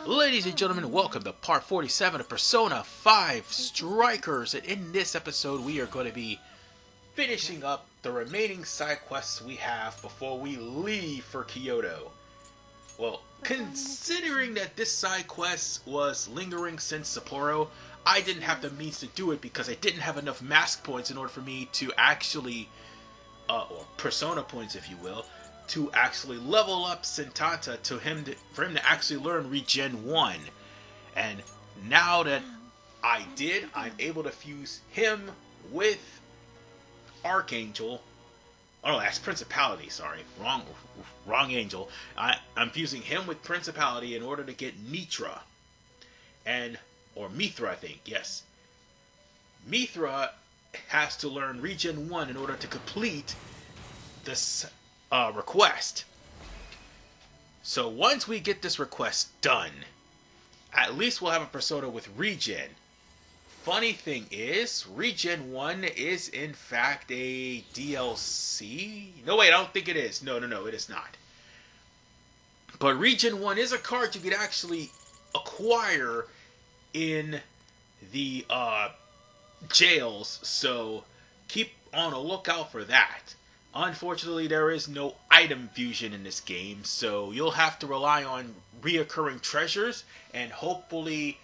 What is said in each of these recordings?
Ladies and gentlemen, welcome to part 47 of Persona 5 Strikers. And in this episode, we are going to be finishing up the remaining side quests we have before we leave for Kyoto. Well, considering that this side quest was lingering since Sapporo, I didn't have the means to do it because I didn't have enough mask points in order for me to actually, or Persona points if you will, to actually level up Sentata for him to actually learn Regen 1. And now that I did, I'm able to fuse him with Archangel. Oh no, that's Principality, sorry. Wrong Angel. I'm fusing him with Principality in order to get Mithra. Or Mithra, I think, yes. Mithra has to learn Regen 1 in order to complete this request. So once we get this request done, at least we'll have a Persona with Regen. Funny thing is, Regen 1 is in fact a DLC. No, wait, I don't think it is. No, it is not. But Regen 1 is a card you could actually acquire in the jails, so keep on a lookout for that. Unfortunately, there is no item fusion in this game, so you'll have to rely on reoccurring treasures and hopefully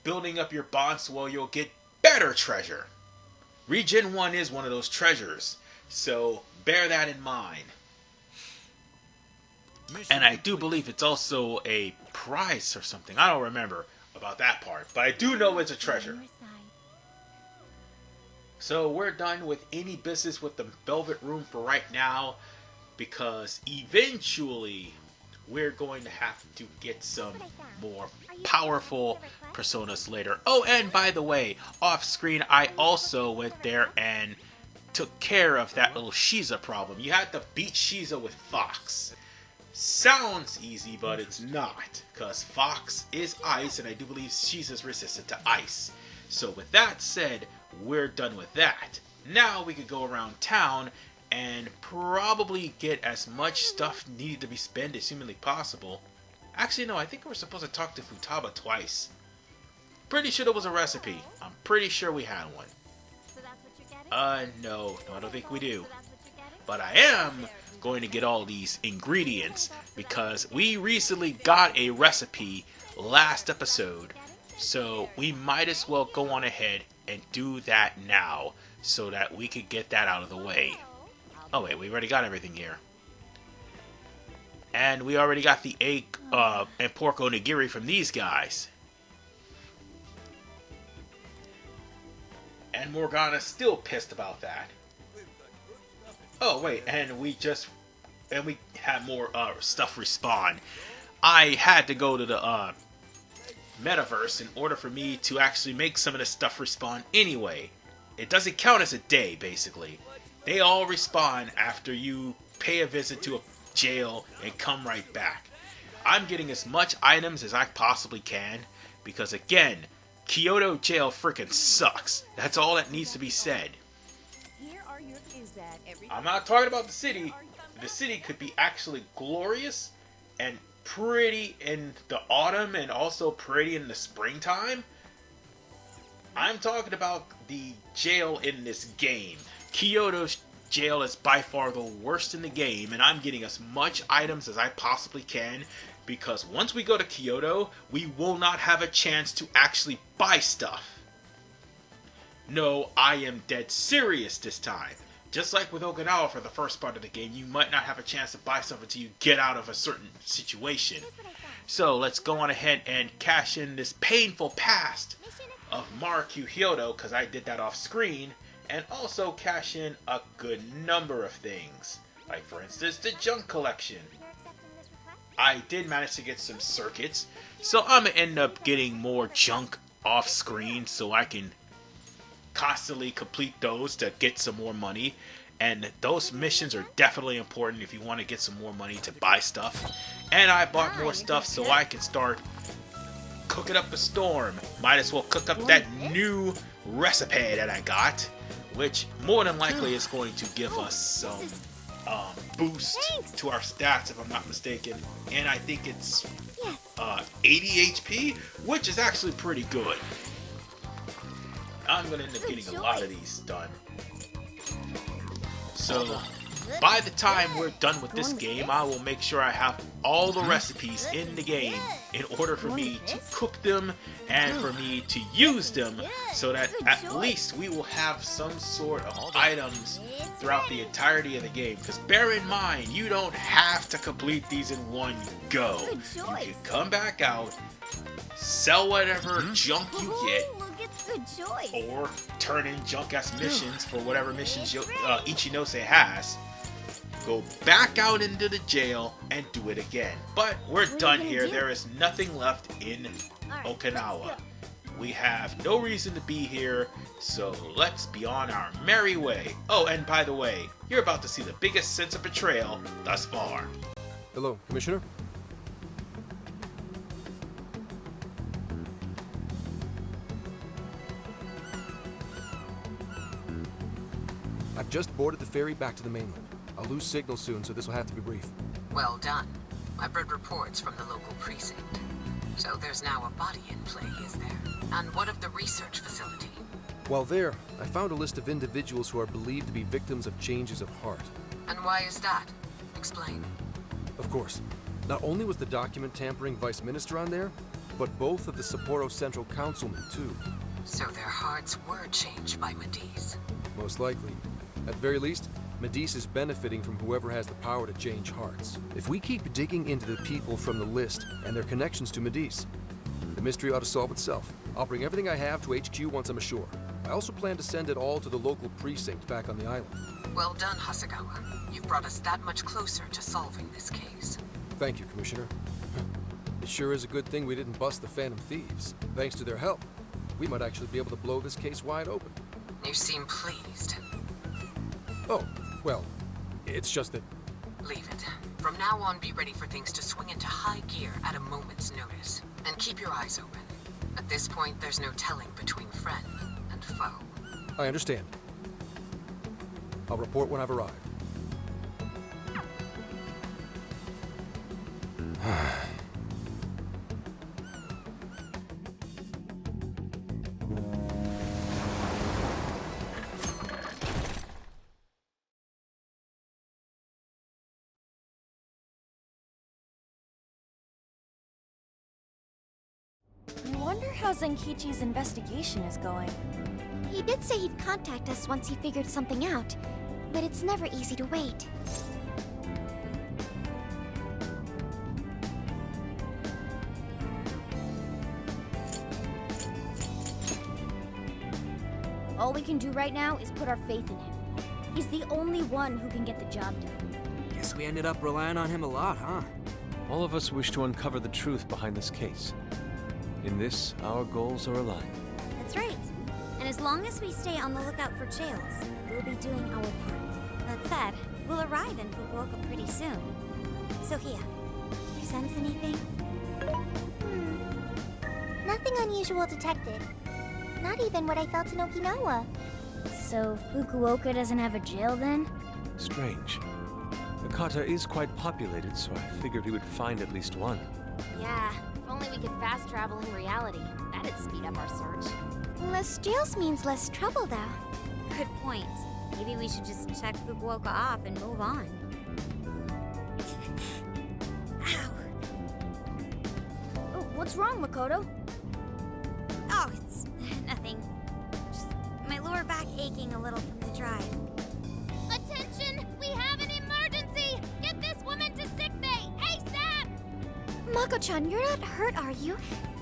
building up your bonds while you'll get better treasure. Regen 1 is one of those treasures, so bear that in mind. And I do believe it's also a prize or something. I don't remember about that part, but I do know it's a treasure. So we're done with any business with the Velvet Room for right now, because eventually we're going to have to get some more powerful personas later. Oh, and by the way, off screen I also went there and took care of that little Shiza problem. You had to beat Shiza with Fox. Sounds easy, but it's not, because Fox is ice and I do believe Shiza's resistant to ice. So with that said, we're done with that. Now we could go around town and probably get as much stuff needed to be spent as humanly possible. Actually, no, I think we're supposed to talk to Futaba twice. Pretty sure there was a recipe. I'm pretty sure we had one. No, I don't think we do. But I am going to get all these ingredients because we recently got a recipe last episode. So we might as well go on ahead and do that now so that we could get that out of the way. Oh wait, we already got everything here. And we already got the egg and pork onigiri from these guys. And Morgana's still pissed about that. Oh wait, and we had more stuff respawn. I had to go to the metaverse in order for me to actually make some of this stuff respawn anyway. It doesn't count as a day, basically. They all respawn after you pay a visit to a jail and come right back. I'm getting as much items as I possibly can because, again, Kyoto jail freaking sucks. That's all that needs to be said. I'm not talking about the city. The city could be actually glorious and pretty in the autumn and also pretty in the springtime. I'm talking about the jail in this game. Kyoto's jail is by far the worst in the game, and I'm getting as much items as I possibly can because once we go to Kyoto, we will not have a chance to actually buy stuff. No, I am dead serious this time. Just like with Okinawa for the first part of the game, you might not have a chance to buy stuff until you get out of a certain situation. So let's go on ahead and cash in this painful past of Maruku Kyoto, because I did that off screen, and also cash in a good number of things. Like for instance, the junk collection. I did manage to get some circuits, so I'm going to end up getting more junk off screen so I can constantly complete those to get some more money, and those missions are definitely important if you want to get some more money to buy stuff. And I bought more stuff so I can start cooking up a storm. Might as well cook up that new recipe that I got, which more than likely is going to give us some boost to our stats if I'm not mistaken, and I think it's 80 HP, which is actually pretty good. I'm gonna end up getting a lot of these done. So by the time we're done with this game, I will make sure I have all the recipes in the game in order for me to cook them and for me to use them, so that at least we will have some sort of items throughout the entirety of the game. Because bear in mind, you don't have to complete these in one go. You can come back out, sell whatever junk you get, or turn in junk as missions for whatever missions Ichinose has. Go back out into the jail and do it again. But we're done here. There is nothing left in Okinawa. We have no reason to be here, so let's be on our merry way. Oh, and by the way, you're about to see the biggest sense of betrayal thus far. Hello, Commissioner. I've just boarded the ferry back to the mainland. I'll lose signal soon, so this will have to be brief. Well done. I've read reports from the local precinct. So there's now a body in play, is there? And what of the research facility? While there, I found a list of individuals who are believed to be victims of changes of heart. And why is that? Explain. Of course. Not only was the document tampering vice minister on there, but both of the Sapporo Central Councilmen, too. So their hearts were changed by Mediz. Most likely. At the very least, Mediz is benefiting from whoever has the power to change hearts. If we keep digging into the people from the list and their connections to Mediz, the mystery ought to solve itself. I'll bring everything I have to HQ once I'm ashore. I also plan to send it all to the local precinct back on the island. Well done, Hasegawa. You've brought us that much closer to solving this case. Thank you, Commissioner. It sure is a good thing we didn't bust the Phantom Thieves. Thanks to their help, we might actually be able to blow this case wide open. You seem pleased. Oh, well, it's just that... Leave it. From now on, be ready for things to swing into high gear at a moment's notice. And keep your eyes open. At this point, there's no telling between friend and foe. I understand. I'll report when I've arrived. I wonder how Zenkichi's investigation is going. He did say he'd contact us once he figured something out, but it's never easy to wait. All we can do right now is put our faith in him. He's the only one who can get the job done. Guess we ended up relying on him a lot, huh? All of us wish to uncover the truth behind this case. In this, our goals are aligned. That's right. And as long as we stay on the lookout for jails, we'll be doing our part. That said, we'll arrive in Fukuoka pretty soon. Sophia, do you sense anything? Nothing unusual detected. Not even what I felt in Okinawa. So Fukuoka doesn't have a jail then? Strange. The kata is quite populated, so I figured we would find at least one. Yeah, if only we could fast travel in reality. That'd speed up our search. Less jails means less trouble, though. Good point. Maybe we should just check Fukuoka off and move on. Ow. Oh, what's wrong, Makoto? Oh, it's nothing. Just my lower back aching a little from the drive. Attention! We have an emergency! Get this woman to sickbay, ASAP! Mako-chan, you're not hurt, are you?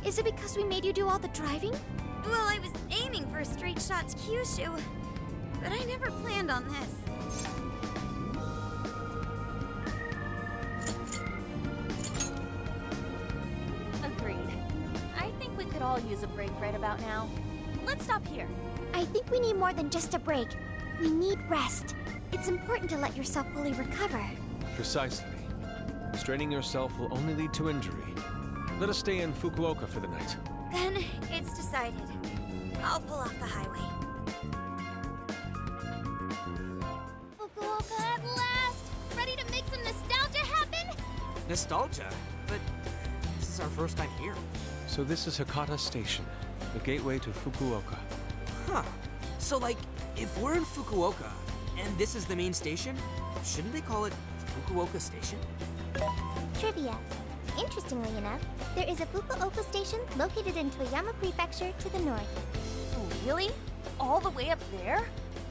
Is it because we made you do all the driving? Well, I was aiming for a straight shot to Kyushu, but I never planned on this. Agreed. I think we could all use a break right about now. Let's stop here. I think we need more than just a break. We need rest. It's important to let yourself fully recover. Precisely. Straining yourself will only lead to injury. Let us stay in Fukuoka for the night. Then it's decided. I'll pull off the highway. Fukuoka at last! Ready to make some nostalgia happen? Nostalgia? But is our first time here. So this is Hakata Station, the gateway to Fukuoka. Huh. So, like, if we're in Fukuoka, and this is the main station, shouldn't they call it Fukuoka Station? Trivia. Interestingly enough, there is a Fukuoka station located in Toyama Prefecture to the north. Really? All the way up there?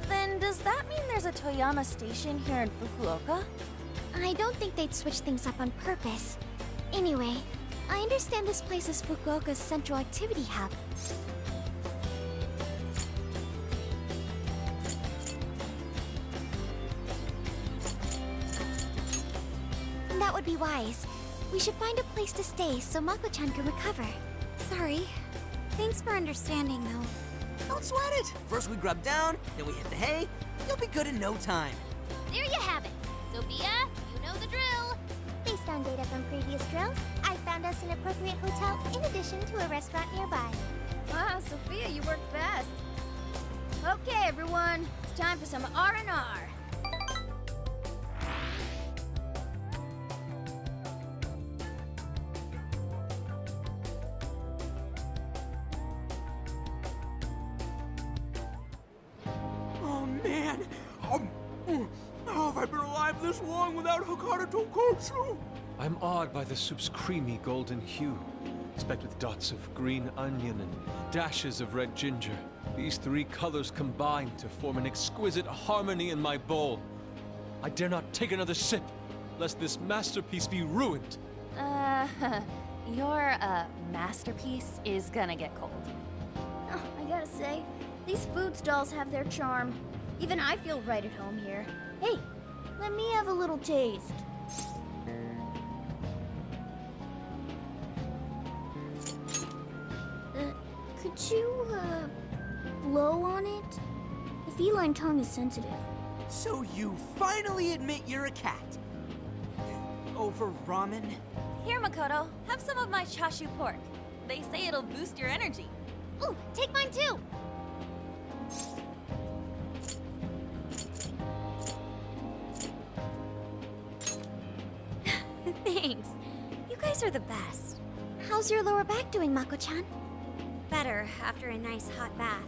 Then does that mean there's a Toyama station here in Fukuoka? I don't think they'd switch things up on purpose. Anyway, I understand this place is Fukuoka's central activity hub. That would be wise. We should find a place to stay so Mako-chan can recover. Sorry. Thanks for understanding, though. Don't sweat it. First we grub down, then we hit the hay. You'll be good in no time. There you have it. Sophia, you know the drill. Based on data from previous drills, I found us an appropriate hotel in addition to a restaurant nearby. Wow, Sophia, you work fast. Okay, everyone. It's time for some R&R. Oh, man. How have I been alive this long without Hakata Tonkotsu? I'm awed by the soup's creamy golden hue, specked with dots of green onion and dashes of red ginger. These three colors combine to form an exquisite harmony in my bowl. I dare not take another sip, lest this masterpiece be ruined. Your, masterpiece is gonna get cold. Oh, I gotta say, these food stalls have their charm. Even I feel right at home here. Hey, let me have a little taste. Could you, blow on it? The feline tongue is sensitive. So you finally admit you're a cat. Over ramen? Here, Makoto, have some of my chashu pork. They say it'll boost your energy. Ooh, take mine too. Thanks. You guys are the best. How's your lower back doing, Mako-chan? Better after a nice hot bath.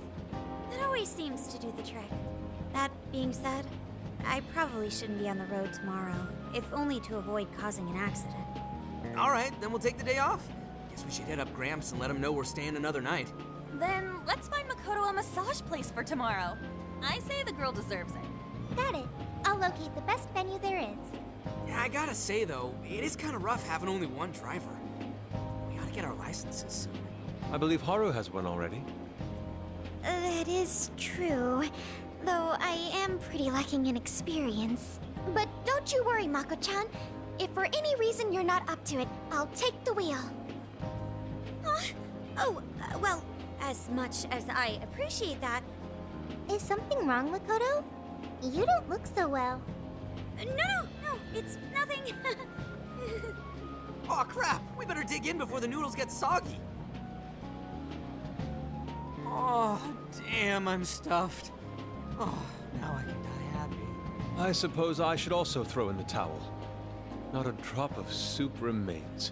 That always seems to do the trick. That being said, I probably shouldn't be on the road tomorrow, if only to avoid causing an accident. All right, then we'll take the day off. Guess we should hit up Gramps and let him know we're staying another night. Then let's find Makoto a massage place for tomorrow. I say the girl deserves it. Got it. I'll locate the best venue there is. Yeah, I gotta say though, it is kind of rough having only one driver. We ought to get our licenses soon. I believe Haru has one already. That is true. Though I am pretty lacking in experience. But don't you worry, Mako-chan. If for any reason you're not up to it, I'll take the wheel. Well, as much as I appreciate that. Is something wrong, Makoto? You don't look so well. No, it's nothing. Aw, crap! We better dig in before the noodles get soggy. Oh, damn, I'm stuffed. Oh, now I can die happy. I suppose I should also throw in the towel. Not a drop of soup remains.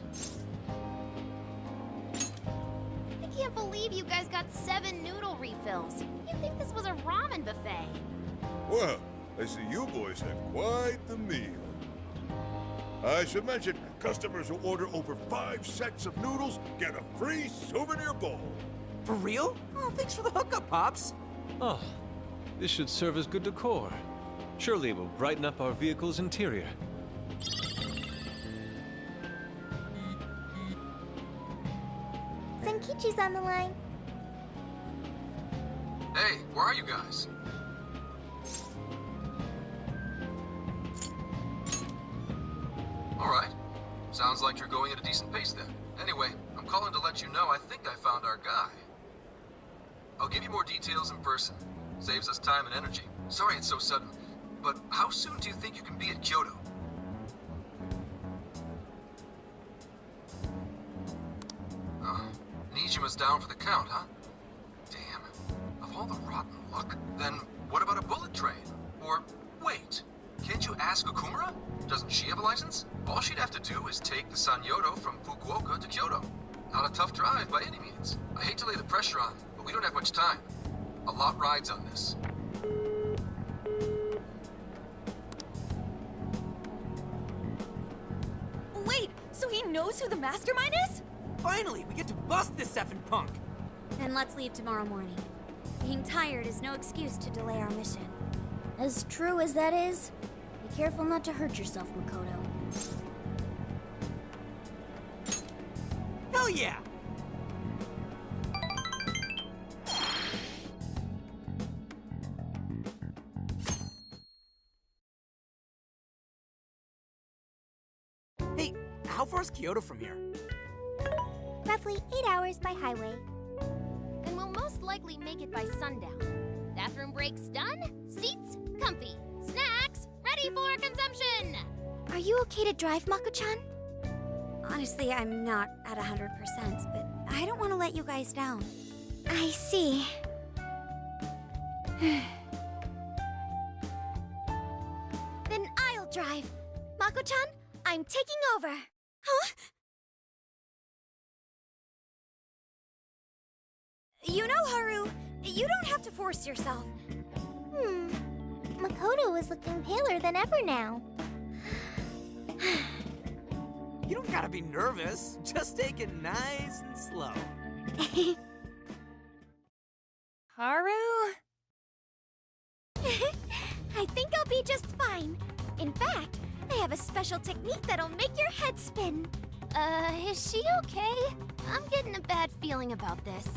I can't believe you guys got 7 noodle refills. You'd think this was a ramen buffet. Well, I see you boys had quite the meal. I should mention, customers who order over 5 sets of noodles get a free souvenir bowl. For real? Oh, thanks for the hookup, Pops. Oh, this should serve as good decor. Surely it will brighten up our vehicle's interior. Senkichi's on the line. Hey, where are you guys? Alright. Sounds like you're going at a decent pace then. Anyway, I'm calling to let you know I think I found our guy. I'll give you more details in person. Saves us time and energy. Sorry it's so sudden, but how soon do you think you can be at Kyoto? Nijima's down for the count, huh? Damn. Of all the rotten luck, then what about a bullet train? Or, wait, Can't you ask Okumura? Doesn't she have a license? All she'd have to do is take the Sanyodo from Fukuoka to Kyoto. Not a tough drive by any means. I hate to lay the pressure on, but we don't have much time. A lot rides on this. Wait, so he knows who the mastermind is? Finally, we get to bust this effing punk! Then let's leave tomorrow morning. Being tired is no excuse to delay our mission. As true as that is, be careful not to hurt yourself, Makoto. Hell yeah! Hey, how far is Kyoto from here? Roughly 8 hours by highway. And we'll most likely make it by sundown. Bathroom breaks done, seats comfy, snacks ready for consumption! Are you okay to drive, Mako-chan? Honestly, I'm not at 100%, but I don't want to let you guys down. I see. Then I'll drive. Mako-chan, I'm taking over. Huh? You know, Haru, you don't have to force yourself. Makoto is looking paler than ever now. You don't gotta be nervous. Just take it nice and slow. Haru? I think I'll be just fine. In fact, I have a special technique that'll make your head spin. Is she okay? I'm getting a bad feeling about this.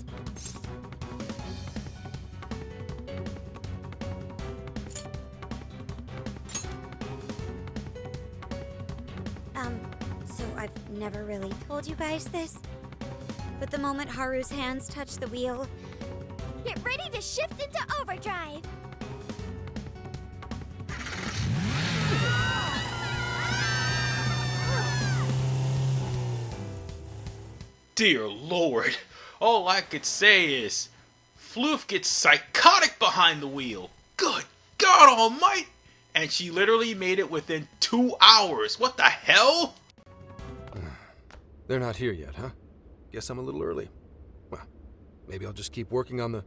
So I've never really told you guys this, but the moment Haru's hands touch the wheel, Get ready to shift into overdrive. Dear Lord, all I could say is, Floof gets psychotic behind the wheel. Good God Almighty! And she literally made it within 2 hours. What the hell? They're not here yet, huh? Guess I'm a little early. Well, maybe I'll just keep working on the...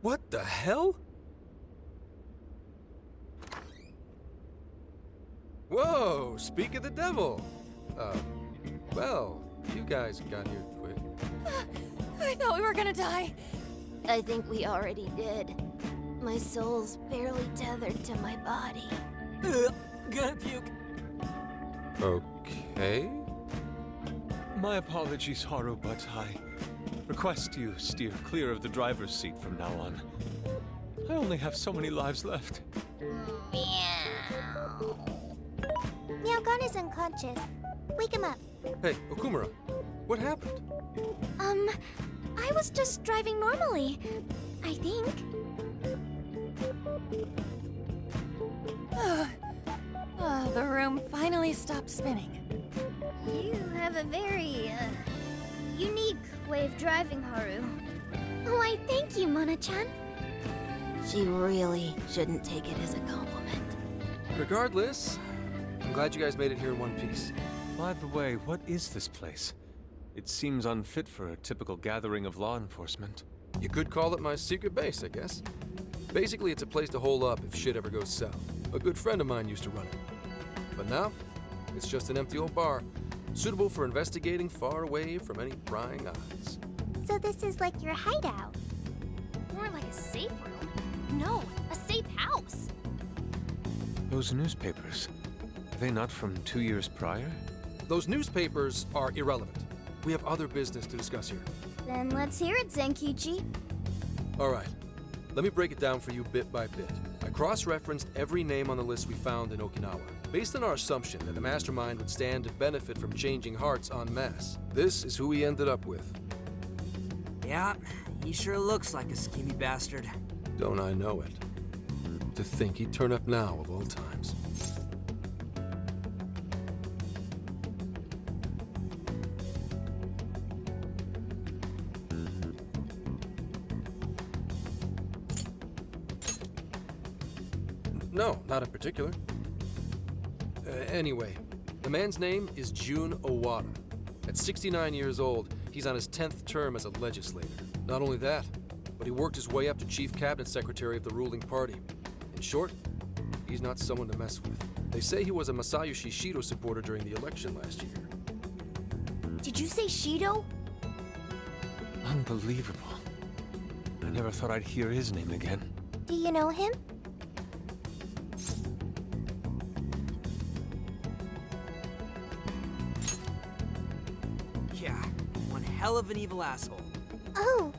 What the hell? Whoa, speak of the devil. Well, you guys got here quick. I thought we were gonna die. I think we already did. My soul's barely tethered to my body. Gonna puke. Okay. My apologies, Haru, but I request you steer clear of the driver's seat from now on. I only have so many lives left. Meowgon is unconscious. Wake him up. Hey, Okumura, what happened? I was just driving normally. I think. The room finally stopped spinning. You have a very, unique way of driving, Haru. Why, thank you, Mona-chan. She really shouldn't take it as a compliment. Regardless, I'm glad you guys made it here in one piece. By the way, what is this place? It seems unfit for a typical gathering of law enforcement. You could call it my secret base, I guess. Basically, it's a place to hole up if shit ever goes south. A good friend of mine used to run it. But now, it's just an empty old bar, suitable for investigating far away from any prying eyes. So this is like your hideout. More like a safe room. No, a safe house. Those newspapers, are they not from 2 years prior? Those newspapers are irrelevant. We have other business to discuss here. Then let's hear it, Zenkichi. All right, let me break it down for you bit by bit. I cross-referenced every name on the list we found in Okinawa, based on our assumption that the mastermind would stand to benefit from changing hearts en masse. This is who we ended up with. Yeah, he sure looks like a schemy bastard. Don't I know it? To think he'd turn up now of all times. No, not in particular. Anyway, the man's name is Jun Owada. At 69 years old, he's on his 10th term as a legislator. Not only that, but he worked his way up to chief cabinet secretary of the ruling party. In short, he's not someone to mess with. They say he was a Masayoshi Shido supporter during the election last year. Did you say Shido? Unbelievable. I never thought I'd hear his name again. Do you know him? Yeah, one hell of an evil asshole. Oh,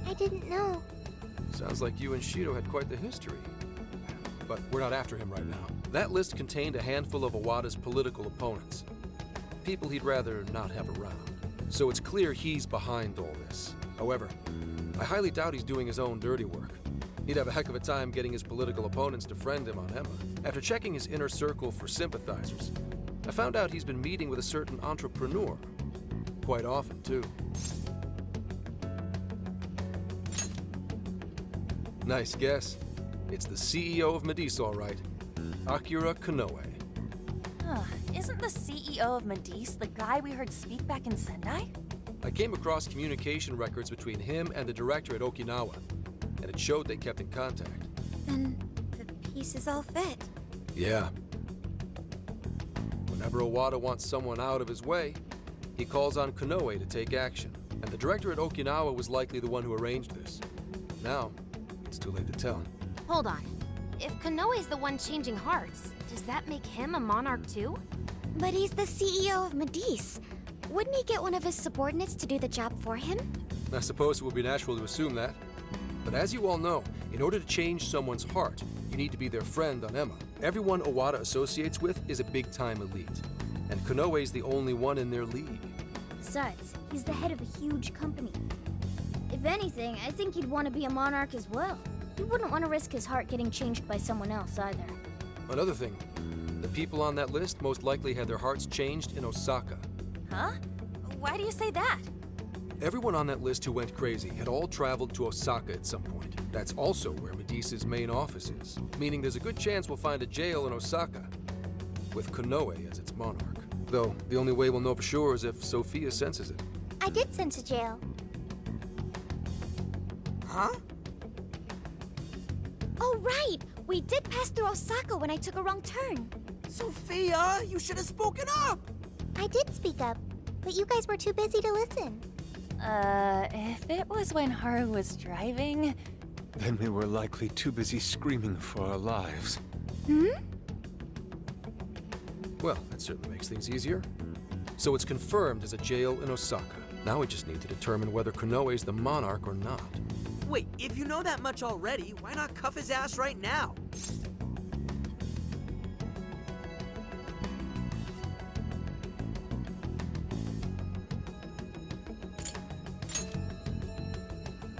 I didn't know. Sounds like you and Shido had quite the history. But we're not after him right now. That list contained a handful of Owada's political opponents. People he'd rather not have around. So it's clear he's behind all this. However, I highly doubt he's doing his own dirty work. He'd have a heck of a time getting his political opponents to friend him on Emma. After checking his inner circle for sympathizers, I found out he's been meeting with a certain entrepreneur. Quite often, too. Nice guess. It's the CEO of Medice, all right. Akira Konoe. Isn't the CEO of Medice the guy we heard speak back in Sendai? I came across communication records between him and the director at Okinawa, and it showed they kept in contact. Then the pieces all fit. Yeah. Whenever Owada wants someone out of his way, he calls on Konoe to take action. And the director at Okinawa was likely the one who arranged this. Now, it's too late to tell. Hold on. If Konoe's the one changing hearts, does that make him a monarch too? But he's the CEO of Medice. Wouldn't he get one of his subordinates to do the job for him? I suppose it would be natural to assume that. But as you all know, in order to change someone's heart, you need to be their friend on Emma. Everyone Owada associates with is a big-time elite. And Konoe's the only one in their league. Besides, he's the head of a huge company. If anything, I think he'd want to be a monarch as well. He wouldn't want to risk his heart getting changed by someone else either. Another thing, the people on that list most likely had their hearts changed in Osaka. Huh? Why do you say that? Everyone on that list who went crazy had all traveled to Osaka at some point. That's also where Medice's main office is, meaning there's a good chance we'll find a jail in Osaka, with Konoe as its monarch. Though, the only way we'll know for sure is if Sophia senses it. I did sense a jail. Huh? Oh, right! We did pass through Osaka when I took a wrong turn. Sophia, you should have spoken up! I did speak up, but you guys were too busy to listen. If it was when Haru was driving... Then we were likely too busy screaming for our lives. Well, that certainly makes things easier. So it's confirmed as a jail in Osaka. Now we just need to determine whether Konoe's the monarch or not. Wait, if you know that much already, why not cuff his ass right now?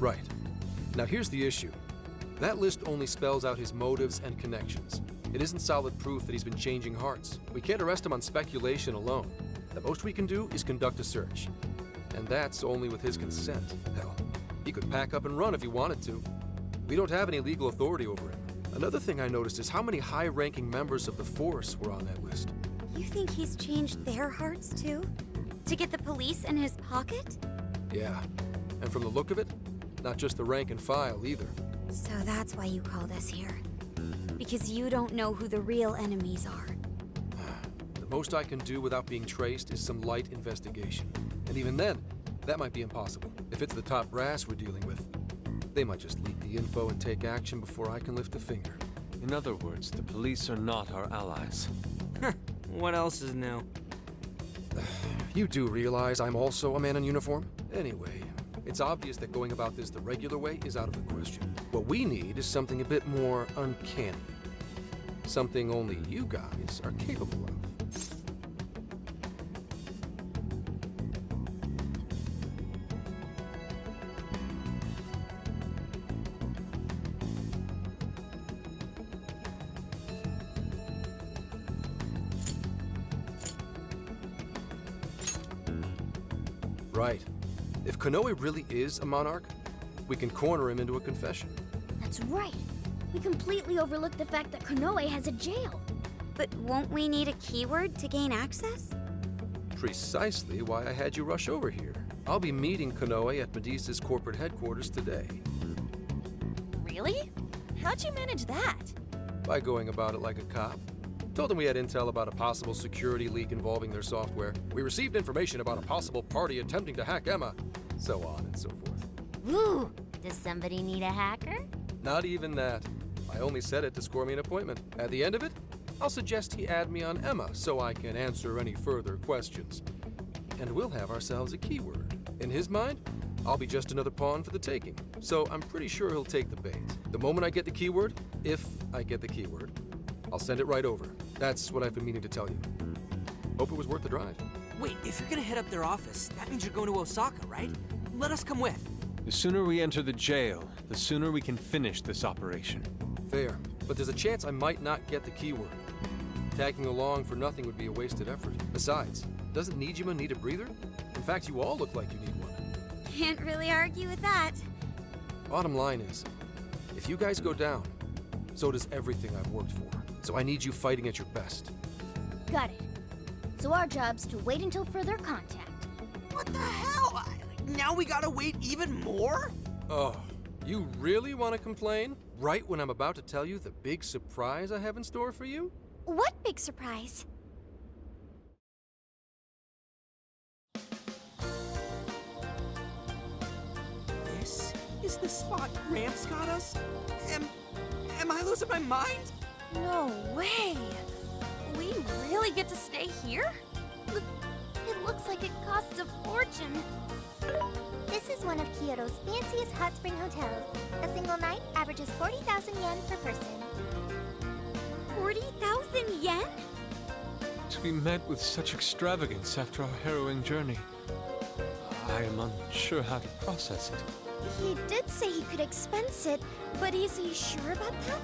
Right. Now here's the issue. That list only spells out his motives and connections. It isn't solid proof that he's been changing hearts. We can't arrest him on speculation alone. The most we can do is conduct a search. And that's only with his consent. Hell, he could pack up and run if he wanted to. We don't have any legal authority over him. Another thing I noticed is how many high-ranking members of the force were on that list. You think he's changed their hearts too? To get the police in his pocket? Yeah. And from the look of it, not just the rank and file either. So that's why you called us here. Because you don't know who the real enemies are. The most I can do without being traced is some light investigation. And even then, that might be impossible. If it's the top brass we're dealing with, they might just leak the info and take action before I can lift a finger. In other words, the police are not our allies. What else is new? You do realize I'm also a man in uniform? Anyway, it's obvious that going about this the regular way is out of the question. What we need is something a bit more uncanny. Something only you guys are capable of. Right. If Konoe really is a monarch, we can corner him into a confession. That's right. We completely overlooked the fact that Konoe has a jail. But won't we need a keyword to gain access? Precisely why I had you rush over here. I'll be meeting Konoe at Medesa's corporate headquarters today. Really? How'd you manage that? By going about it like a cop. Told them we had intel about a possible security leak involving their software. We received information about a possible party attempting to hack Emma. So on and so forth. Woo! Does somebody need a hacker? Not even that. I only said it to score me an appointment. At the end of it, I'll suggest he add me on Emma so I can answer any further questions. And we'll have ourselves a keyword. In his mind, I'll be just another pawn for the taking. So I'm pretty sure he'll take the bait. The moment I get the keyword, if I get the keyword, I'll send it right over. That's what I've been meaning to tell you. Hope it was worth the drive. Wait, if you're gonna head up their office, that means you're going to Osaka, right? Let us come with. The sooner we enter the jail, the sooner we can finish this operation. Fair, but there's a chance I might not get the keyword. Tagging along for nothing would be a wasted effort. Besides, doesn't Nijima need a breather? In fact, you all look like you need one. Can't really argue with that. Bottom line is, if you guys go down, so does everything I've worked for. So I need you fighting at your best. Got it. So our job's to wait until further contact. What the hell? Now we gotta wait even more? Oh, you really want to complain? Right when I'm about to tell you the big surprise I have in store for you? What big surprise? This is the spot Gramps got us? Am I losing my mind? No way! We really get to stay here? It looks like it costs a fortune. This is one of Kyoto's fanciest hot spring hotels. A single night averages 40,000 yen per person. 40,000 yen? To be met with such extravagance after our harrowing journey, I am unsure how to process it. He did say he could expense it, but is he sure about that?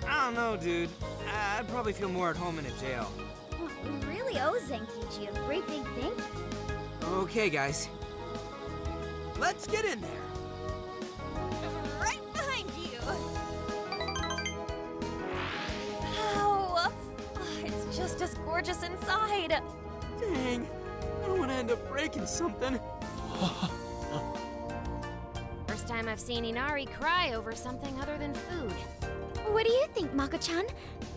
I don't know, dude. I'd probably feel more at home in a jail. We really owe Zenkichi a great big thank you. Okay, guys. Let's get in there. Right behind you! Wow! It's just as gorgeous inside! Dang. I don't want to end up breaking something. First time I've seen Inari cry over something other than food. What do you think, Mako-chan?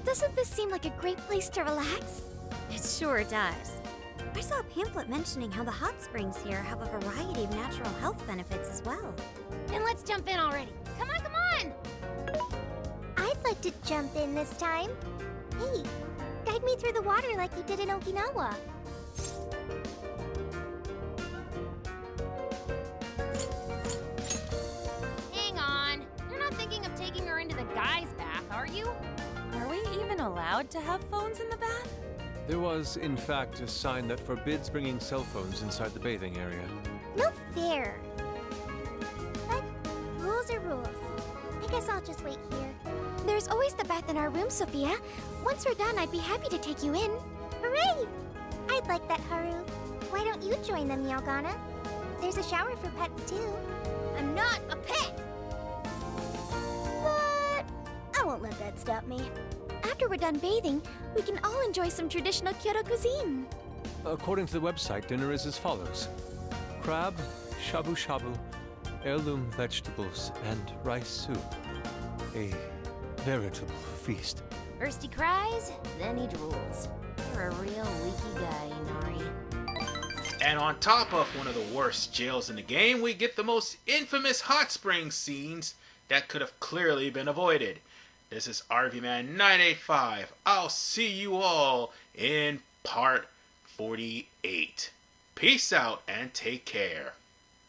Doesn't this seem like a great place to relax? It sure does. I saw a pamphlet mentioning how the hot springs here have a variety of natural health benefits as well. Then let's jump in already. Come on, come on! I'd like to jump in this time. Hey, guide me through the water like you did in Okinawa. Hang on. You're not thinking of taking her into the guys' bath, are you? Are we even allowed to have phones in the bath? There was, in fact, a sign that forbids bringing cell phones inside the bathing area. No fair. But rules are rules. I guess I'll just wait here. There's always the bath in our room, Sophia. Once we're done, I'd be happy to take you in. Hooray! I'd like that, Haru. Why don't you join them, Yalgana? There's a shower for pets, too. I'm not a pet! But I won't let that stop me. After we're done bathing, we can all enjoy some traditional Kyoto cuisine. According to the website, dinner is as follows: crab, shabu shabu, heirloom vegetables, and rice soup. A veritable feast. First he cries, then he drools. You're a real leaky guy, Inari. And on top of one of the worst jails in the game, we get the most infamous hot spring scenes that could have clearly been avoided. This is RVman 985. I'll see you all in part 48. Peace out and take care.